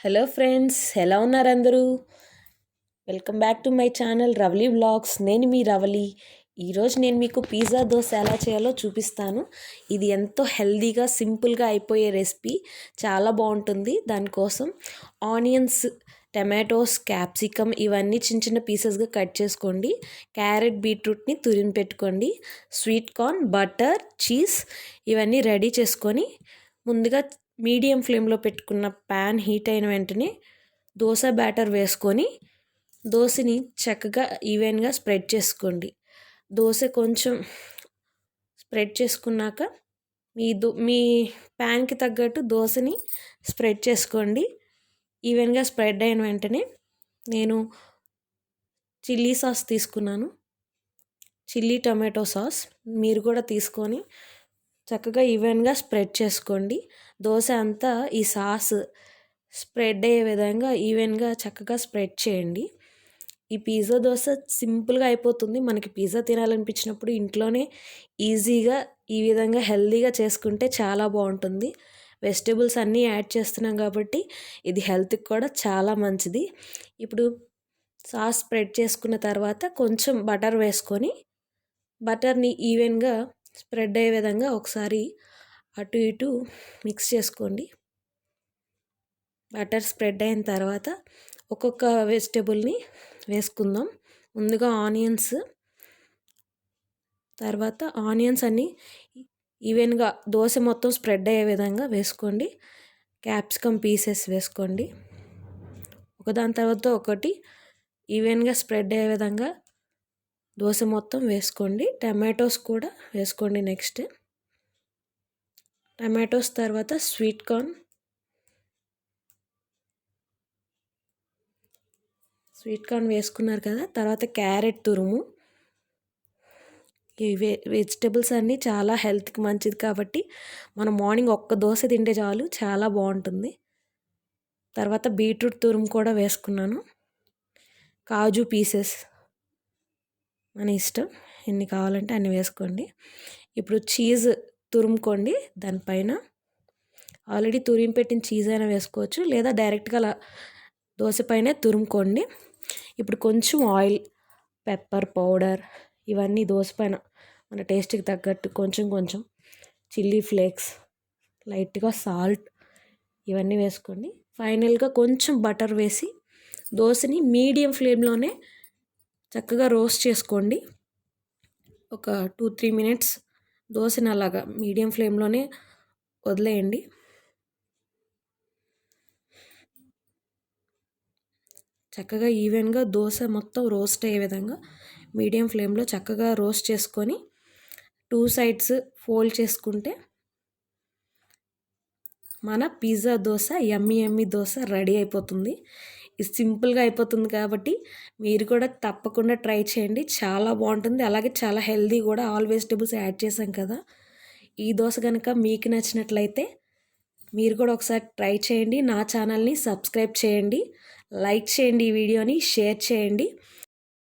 Hello friends, ఎలా ఉన్నారు అందరూ? Welcome back to my channel Ravali vlogs. నేను మీ రవలి. ఈరోజు నేను మీకు పిజ్జా దోశ ఎలా చేయాలో చూపిస్తాను. ఇది ఎంతో హెల్దీగా సింపుల్గా అయిపోయే రెసిపీ, చాలా బాగుంటుంది. దానికోసం ఆనియన్స్, టమాటోస్, క్యాప్సికమ్ ఇవన్నీ చిన్న చిన్న పీసెస్గా కట్ చేసుకోండి. క్యారెట్, బీట్రూట్ని తురిమి పెట్టుకోండి. స్వీట్ కార్న్, బటర్, చీజ్ ఇవన్నీ రెడీ చేసుకొని ముందుగా మీడియం ఫ్లేమ్లో పెట్టుకున్న ప్యాన్ హీట్ అయిన వెంటనే దోశ బ్యాటర్ వేసుకొని దోశని చక్కగా ఈవెన్గా స్ప్రెడ్ చేసుకోండి. దోశ కొంచెం స్ప్రెడ్ చేసుకున్నాక మీ ప్యాన్కి తగ్గట్టు దోశని స్ప్రెడ్ చేసుకోండి. ఈవెన్గా స్ప్రెడ్ అయిన వెంటనే నేను చిల్లీ సాస్ తీసుకున్నాను. చిల్లీ టమాటో సాస్ మీరు కూడా తీసుకొని చక్కగా ఈవెన్గా స్ప్రెడ్ చేసుకోండి. దోశ అంతా ఈ సాస్ స్ప్రెడ్ అయ్యే విధంగా ఈవెన్గా చక్కగా స్ప్రెడ్ చేయండి. ఈ పిజ్జా దోశ సింపుల్గా అయిపోతుంది. మనకి పిజ్జా తినాలనిపించినప్పుడు ఇంట్లోనే ఈజీగా ఈ విధంగా హెల్తీగా చేసుకుంటే చాలా బాగుంటుంది. వెజిటేబుల్స్ అన్నీ యాడ్ చేస్తున్నాం కాబట్టి ఇది హెల్త్కి కూడా చాలా మంచిది. ఇప్పుడు సాస్ స్ప్రెడ్ చేసుకున్న తర్వాత కొంచెం బటర్ వేసుకొని బటర్ని ఈవెన్గా స్ప్రెడ్ అయ్యే విధంగా ఒకసారి అటు ఇటు మిక్స్ చేసుకోండి. బటర్ స్ప్రెడ్ అయిన తర్వాత ఒక్కొక్క వెజిటేబుల్ని వేసుకుందాం. ముందుగా ఆనియన్స్, తర్వాత ఆనియన్స్ అన్నీ ఈవెన్గా దోశ మొత్తం స్ప్రెడ్ అయ్యే విధంగా వేసుకోండి. క్యాప్సికమ్ పీసెస్ వేసుకోండి. ఒకదాని తర్వాత ఒకటి ఈవెన్గా స్ప్రెడ్ అయ్యే విధంగా దోశ మొత్తం వేసుకోండి. టమాటోస్ కూడా వేసుకోండి. నెక్స్ట్ టమాటోస్ తర్వాత స్వీట్ కార్న్ వేసుకున్నారు కదా. తర్వాత క్యారెట్ తురుము. ఈ వెజిటేబుల్స్ అన్నీ చాలా హెల్త్కి మంచిది కాబట్టి మనం మార్నింగ్ ఒక్క దోశ తింటే చాలు, చాలా బాగుంటుంది. తర్వాత బీట్రూట్ తురుము కూడా వేసుకున్నాను. కాజు పీసెస్ మన ఇష్టం, ఎన్ని కావాలంటే అన్ని వేసుకోండి. ఇప్పుడు చీజ్ తురుముకోండి. దానిపైన ఆల్రెడీ తురిమి పెట్టిన చీజ్ అయినా వేసుకోవచ్చు, లేదా డైరెక్ట్గా అలా దోశ పైన తురుముకోండి. ఇప్పుడు కొంచెం ఆయిల్, పెప్పర్ పౌడర్ ఇవన్నీ దోశ పైన మన టేస్ట్కి తగ్గట్టు కొంచెం కొంచెం, చిల్లీ ఫ్లేక్స్, లైట్గా సాల్ట్ ఇవన్నీ వేసుకోండి. ఫైనల్గా కొంచెం బటర్ వేసి దోశని మీడియం ఫ్లేమ్లోనే చక్కగా రోస్ట్ చేసుకోండి. ఒక 2-3 మినిట్స్ దోశని అలాగా మీడియం ఫ్లేమ్లోనే వదిలేయండి. చక్కగా ఈవెన్గా దోశ మొత్తం రోస్ట్ అయ్యే విధంగా మీడియం ఫ్లేమ్లో చక్కగా రోస్ట్ చేసుకొని 2 సైడ్స్ ఫోల్డ్ చేసుకుంటే మన పిజ్జా దోశ, యమ్మీ దోశ రెడీ అయిపోతుంది. ఇది సింపుల్గా అయిపోతుంది కాబట్టి మీరు కూడా తప్పకుండా ట్రై చేయండి. చాలా బాగుంటుంది, అలాగే చాలా హెల్దీ కూడా. ఆల్ వెజిటేబుల్స్ యాడ్ చేసాం కదా. ఈ దోశ కనుక మీకు నచ్చినట్లయితే మీరు కూడా ఒకసారి ట్రై చేయండి. నా ఛానల్ని సబ్స్క్రైబ్ చేయండి, లైక్ చేయండి, ఈ వీడియోని షేర్ చేయండి.